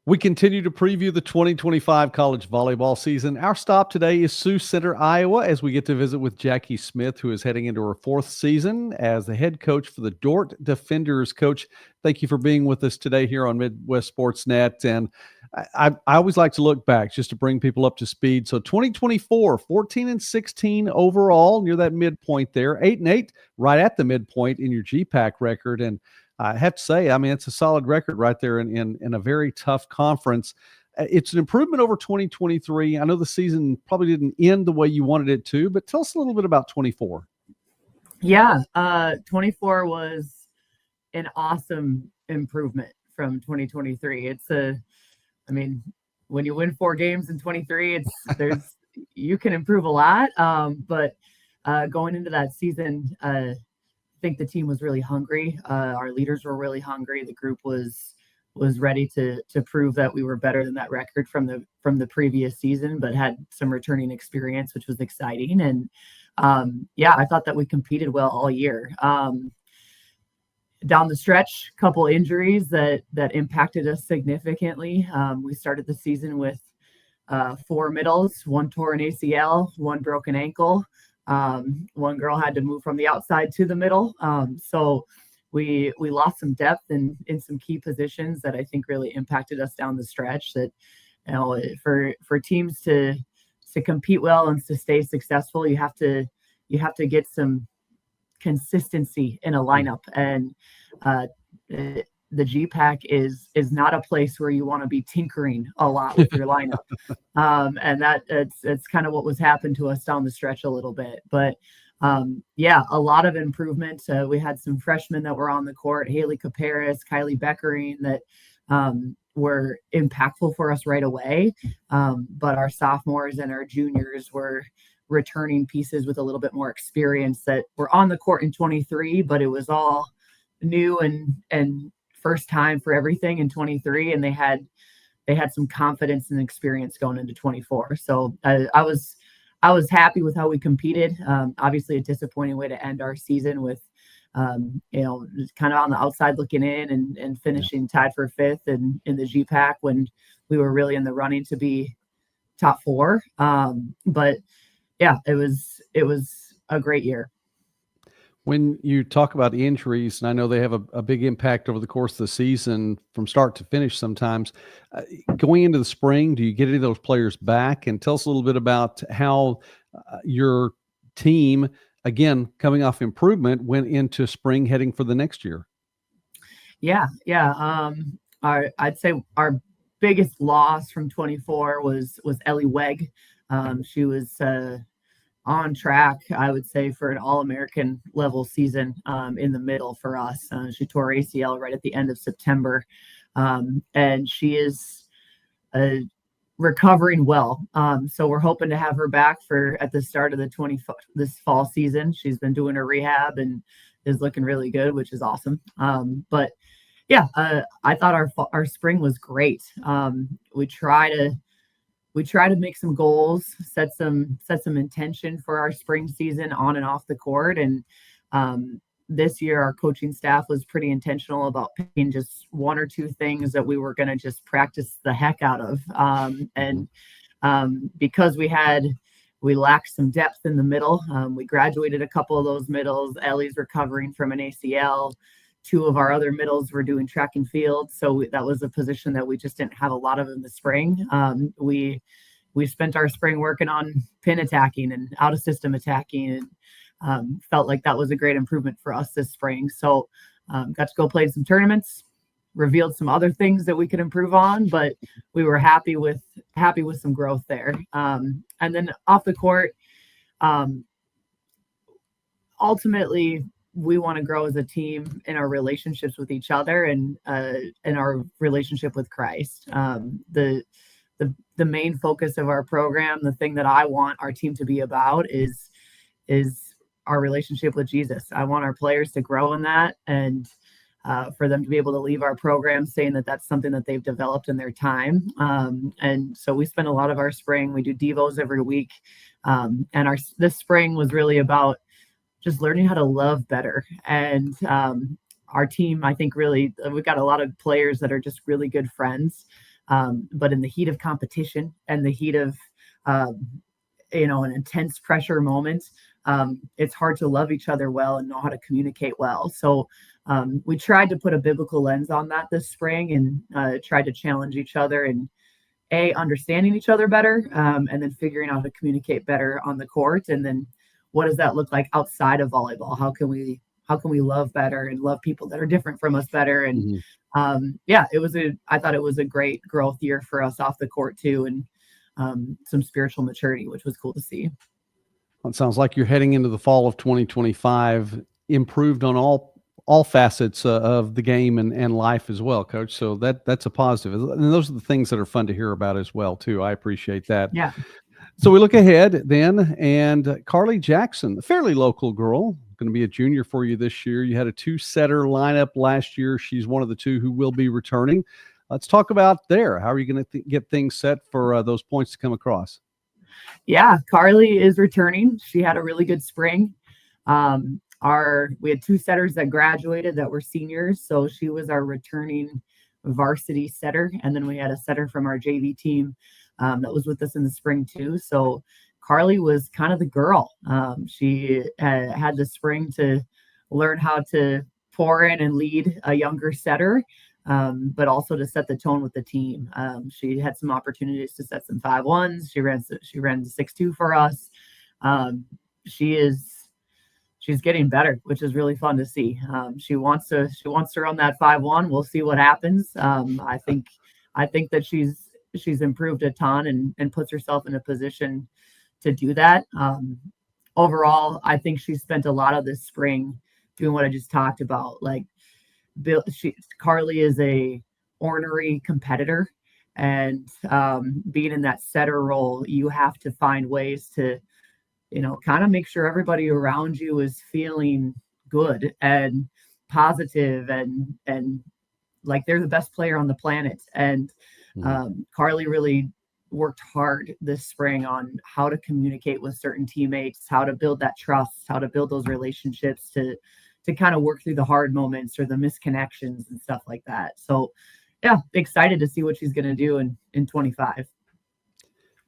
We continue to preview the 2025 college volleyball season. Our stop today is Sioux Center, Iowa, as we get to visit with Jacki Smith, who is heading into her fourth season as the head coach for the Dordt Defenders. Coach, thank you for being with us today here on Midwest Sports Net. And I always like to look back just to bring people up to speed. So 2024, 14-16 overall, near that midpoint there, 8-8, right at the midpoint in your GPAC record. And I have to say, I mean, it's a solid record right there in a very tough conference. It's an improvement over 2023. I know the season probably didn't end the way you wanted it to, but tell us a little bit about 24. Yeah, 24 was an awesome improvement from 2023. When you win 4 games in 23, you can improve a lot. But going into that season, I think the team was really hungry. Our leaders were really hungry. The group was ready to prove that we were better than that record from the previous season, but had some returning experience, which was exciting. And I thought that we competed well all year. Down the stretch, couple injuries that impacted us significantly. We started the season with 4 middles, 1 tore an ACL, 1 broken ankle. 1 girl had to move from the outside to the middle. So we lost some depth in some key positions that I think really impacted us down the stretch. That, for teams to compete well and to stay successful, you have to get some consistency in a lineup. And the GPAC is not a place where you want to be tinkering a lot with your lineup. And it's kind of what was happened to us down the stretch a little bit. But a lot of improvement. We had some freshmen that were on the court, Haley Caparis, Kylie Beckering, that were impactful for us right away. But our sophomores and our juniors were returning pieces with a little bit more experience that were on the court in 23, but it was all new and first time for everything in 23, and they had some confidence and experience going into 24. So I was happy with how we competed. Obviously a disappointing way to end our season with kind of on the outside looking in and finishing tied for 5th in the GPAC when we were really in the running to be top 4. But yeah, it was a great year. When you talk about injuries, and I know they have a big impact over the course of the season from start to finish sometimes, going into the spring, do you get any of those players back? And tell us a little bit about how your team, again, coming off improvement, went into spring heading for the next year. Yeah. I'd say our biggest loss from 24 was Ellie Wegg. She was on track, I would say, for an All-American level season in the middle for us. She tore ACL right at the end of September, and she is recovering well. So we're hoping to have her back at the start of this fall season. She's been doing her rehab and is looking really good, which is awesome. But yeah, I thought our spring was great. We try to make some goals, set some intention for our spring season on and off the court. And this year, our coaching staff was pretty intentional about picking just 1 or 2 things that we were going to just practice the heck out of. Because we lacked some depth in the middle. We graduated a couple of those middles. Ellie's recovering from an ACL. 2 of our other middles were doing track and field. So that was a position that we just didn't have a lot of in the spring. We spent our spring working on pin attacking and out of system attacking, and felt like that was a great improvement for us this spring. So got to go play some tournaments, revealed some other things that we could improve on, but we were happy with some growth there. And then off the court, ultimately, we want to grow as a team in our relationships with each other and in our relationship with Christ. The main focus of our program, the thing that I want our team to be about is our relationship with Jesus. I want our players to grow in that, and for them to be able to leave our program saying that that's something that they've developed in their time. And so we spend a lot of our spring, we do Devos every week. And this spring was really about just learning how to love better. And our team, I think, really, we've got a lot of players that are just really good friends. But in the heat of competition and the heat of, an intense pressure moment, it's hard to love each other well and know how to communicate well. So we tried to put a biblical lens on that this spring, and tried to challenge each other and understanding each other better, and then figuring out how to communicate better on the court. And then what does that look like outside of volleyball? How can we love better and love people that are different from us better? And I thought it was a great growth year for us off the court too, and some spiritual maturity, which was cool to see. Well, it sounds like you're heading into the fall of 2025 improved on all facets of the game and life as well, Coach. So that's a positive. And those are the things that are fun to hear about as well, too. I appreciate that. Yeah. So we look ahead then, and Carly Jackson, a fairly local girl, going to be a junior for you this year. You had a 2-setter lineup last year. She's one of the 2 who will be returning. Let's talk about there. How are you going to get things set for those points to come across? Yeah, Carly is returning. She had a really good spring. We had 2 setters that graduated that were seniors, so she was our returning varsity setter, and then we had a setter from our JV team that was with us in the spring too. So Carly was kind of the girl. She had the spring to learn how to pour in and lead a younger setter, but also to set the tone with the team. She had some opportunities to set some 5-1s. She ran the 6-2 for us. She's getting better, which is really fun to see. She wants to run that 5-1. We'll see what happens. I think that she's improved a ton and puts herself in a position to do that. Overall, I think she spent a lot of this spring doing what I just talked about. Like, Carly is a ornery competitor, and being in that setter role, you have to find ways to, kind of make sure everybody around you is feeling good and positive and like they're the best player on the planet. And Carly really worked hard this spring on how to communicate with certain teammates, how to build that trust, how to build those relationships to kind of work through the hard moments or the misconnections and stuff like that. So yeah, excited to see what she's going to do in 25.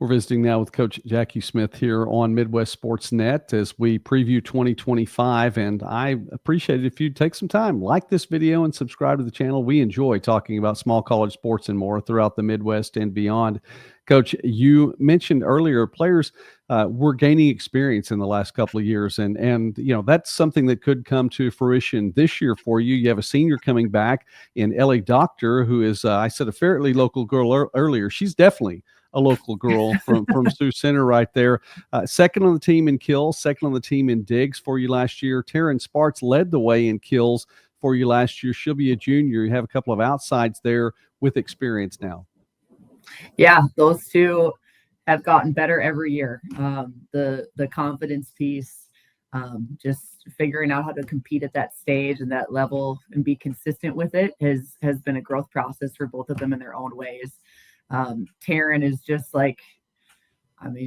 We're visiting now with Coach Jacki Smith here on Midwest Sports Net as we preview 2025. And I appreciate it if you'd take some time, like this video and subscribe to the channel. We enjoy talking about small college sports and more throughout the Midwest and beyond. Coach, you mentioned earlier players were gaining experience in the last couple of years. And that's something that could come to fruition this year for you. You have a senior coming back in Ellie Doctor, who is, I said, a fairly local girl earlier. She's definitely a local girl from Sioux Center right there. Second on the team in kills, second on the team in digs for you last year. Taryn Sparks led the way in kills for you last year. She'll be a junior. You have a couple of outsides there with experience now. Yeah, those 2 have gotten better every year. The confidence piece, just figuring out how to compete at that stage and that level and be consistent with it has been a growth process for both of them in their own ways. Taryn is just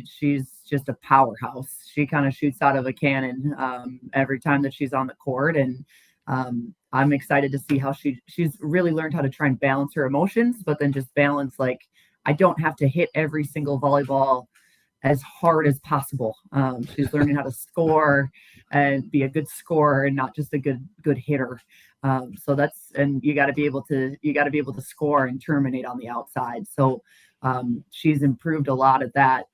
she's just a powerhouse. She kind of shoots out of a cannon every time that she's on the court. And I'm excited to see how she's really learned how to try and balance her emotions, but then just balance, I don't have to hit every single volleyball as hard as possible. She's learning how to score and be a good scorer and not just a good hitter. So and you got to be able to score and terminate on the outside. So she's improved a lot at that.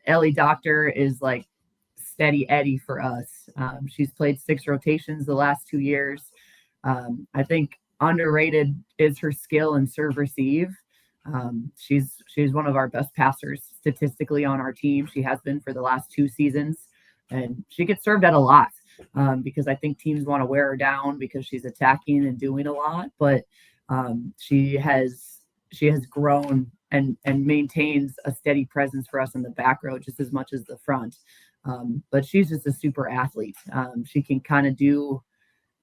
Ellie Doctor is like steady Eddie for us. She's played 6 rotations the last 2 years. I think underrated is her skill in serve receive. She's one of our best passers statistically on our team. She has been for the last 2 seasons, and she gets served at a lot because I think teams want to wear her down because she's attacking and doing a lot. But she has grown and maintains a steady presence for us in the back row just as much as the front. But she's just a super athlete. She can kind of do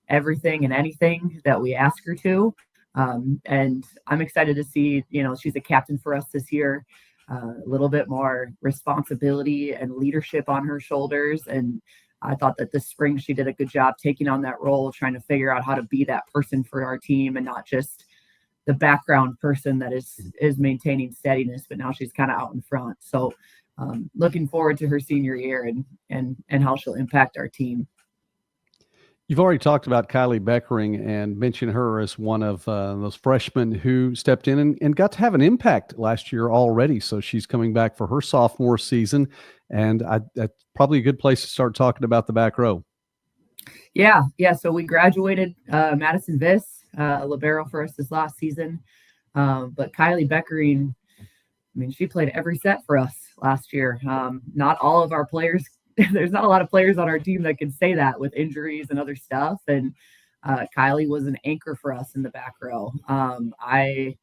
everything and anything that we ask her to. And I'm excited to see, she's a captain for us this year, a little bit more responsibility and leadership on her shoulders. And I thought that this spring she did a good job taking on that role, trying to figure out how to be that person for our team and not just background person that is maintaining steadiness, but now she's kind of out in front. So looking forward to her senior year and how she'll impact our team. You've already talked about Kylie Beckering and mentioned her as one of those freshmen who stepped in and got to have an impact last year already. So she's coming back for her sophomore season, and that's probably a good place to start talking about the back row. Yeah. So we graduated Madison Viss, libero for us this last season, but Kylie Beckering, I mean, she played every set for us last year. Not all of our players. There's not a lot of players on our team that can say that with injuries and other stuff. And Kylie was an anchor for us in the back row. I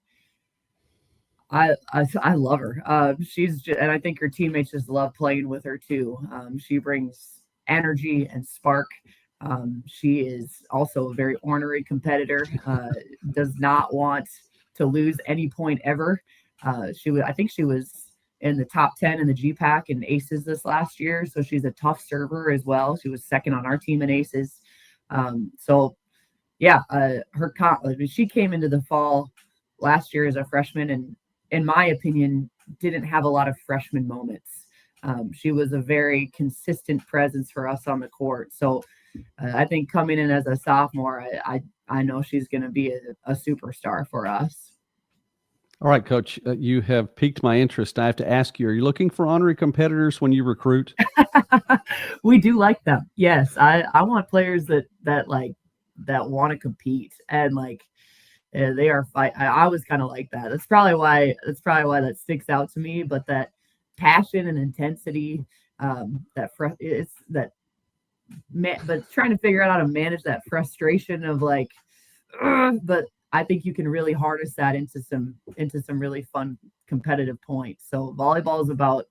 love her. And I think her teammates just love playing with her too. She brings energy and spark. She is also a very ornery competitor. Does not want to lose any point ever. I think she was in the top 10 in the GPAC and aces this last year. So she's a tough server as well. She was second on our team in aces. She came into the fall last year as a freshman, and in my opinion, didn't have a lot of freshman moments. She was a very consistent presence for us on the court. So I think coming in as a sophomore, I know she's going to be a superstar for us. All right, Coach, you have piqued my interest. I have to ask you, are you looking for honorary competitors when you recruit? We do like them. Yes. I want players that want to compete and they are fight. I was kind of like that. That's probably why that sticks out to me, but that passion and intensity, but trying to figure out how to manage that frustration of but I think you can really harness that into some really fun competitive points. So volleyball is about,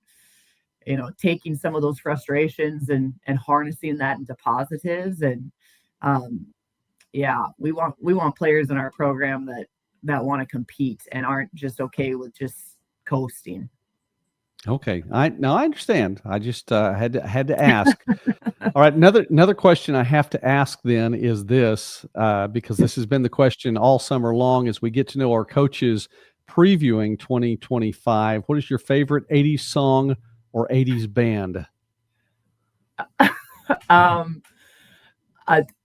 taking some of those frustrations and harnessing that into positives. And we want players in our program that want to compete and aren't just okay with just coasting. Okay. I understand. I just had to ask. All right. Another question I have to ask then is this, because this has been the question all summer long as we get to know our coaches previewing 2025. What is your favorite 80s song or 80s band?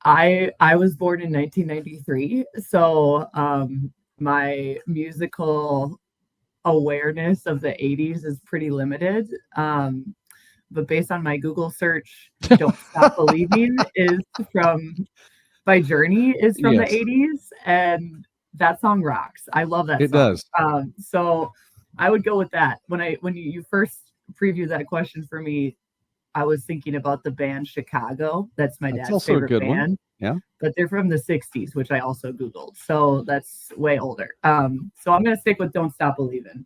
I was born in 1993, so my musical awareness of the 80s is pretty limited. But based on my Google search, Don't Stop Believing by Journey is from the 80s, and that song rocks. I love that song. It does. So I would go with that. When you first previewed that question for me, I was thinking about the band Chicago. That's my dad's also favorite a good band. One. Yeah. But they're from the 60s, which I also Googled. So that's way older. So I'm going to stick with Don't Stop Believing.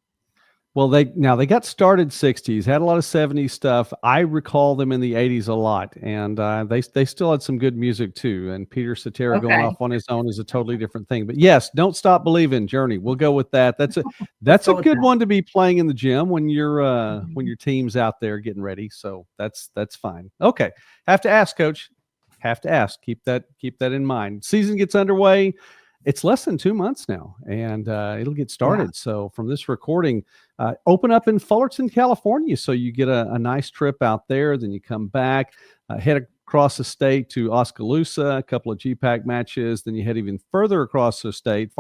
Well, they got started 60s, had a lot of 70s stuff. I recall them in the 80s a lot, and they still had some good music too. And Peter Cetera going off on his own is a totally different thing. But yes, Don't Stop Believing, Journey. We'll go with that. That's a good one to be playing in the gym when your team's out there getting ready. So that's fine. Okay, have to ask, Coach. Have to ask. Keep that in mind. Season gets underway. It's less than 2 months now, and it'll get started. Yeah. So from this recording, open up in Fullerton, California. So you get a nice trip out there. Then you come back, head across the state to Oskaloosa, a couple of GPAC matches. Then you head even farther across the state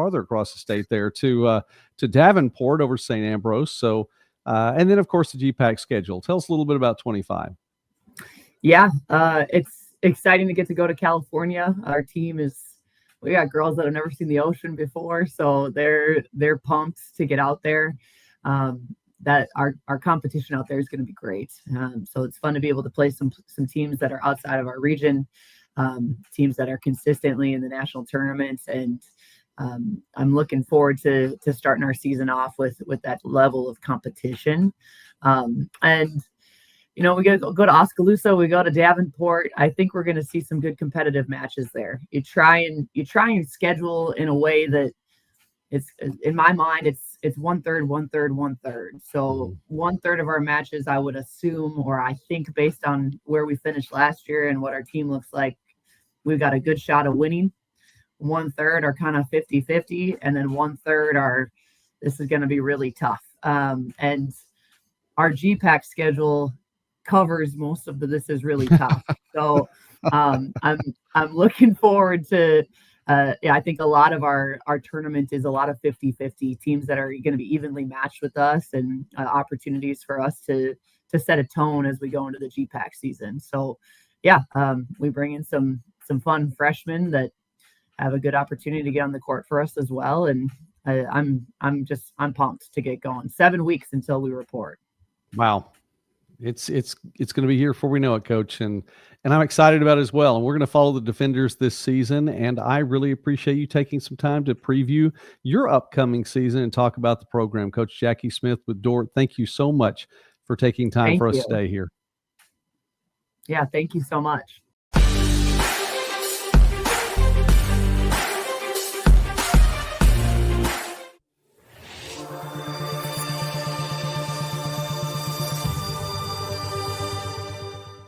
there to Davenport over St. Ambrose. So, and then, of course, the GPAC schedule. Tell us a little bit about 25. Yeah, it's exciting to get to go to California. Our team we got girls that have never seen the ocean before, so they're pumped to get out there. That our competition out there is going to be great. So it's fun to be able to play some teams that are outside of our region, teams that are consistently in the national tournaments, and I'm looking forward to starting our season off with that level of competition. And we go to Oskaloosa, we go to Davenport. I think we're going to see some good competitive matches there. You try and schedule in a way that it's, in my mind, it's 1/3, 1/3, 1/3. So 1/3 of our matches, I would assume, or I think based on where we finished last year and what our team looks like, we've got a good shot of winning. 1/3 are kind of 50-50, and then 1/3 are, this is going to be really tough. And our GPAC schedule covers most of this is really tough. So I'm looking forward to, I think a lot of our tournament is a lot of 50-50 teams that are going to be evenly matched with us, and opportunities for us to set a tone as we go into the GPAC season. So yeah, we bring in some fun freshmen that have a good opportunity to get on the court for us as well. And I'm pumped to get going. 7 weeks until we report. Wow. It's going to be here before we know it, Coach. And I'm excited about it as well. And we're going to follow the Defenders this season. And I really appreciate you taking some time to preview your upcoming season and talk about the program. Coach Jacki Smith with Dordt, thank you so much for taking time for us today here. Yeah, thank you so much.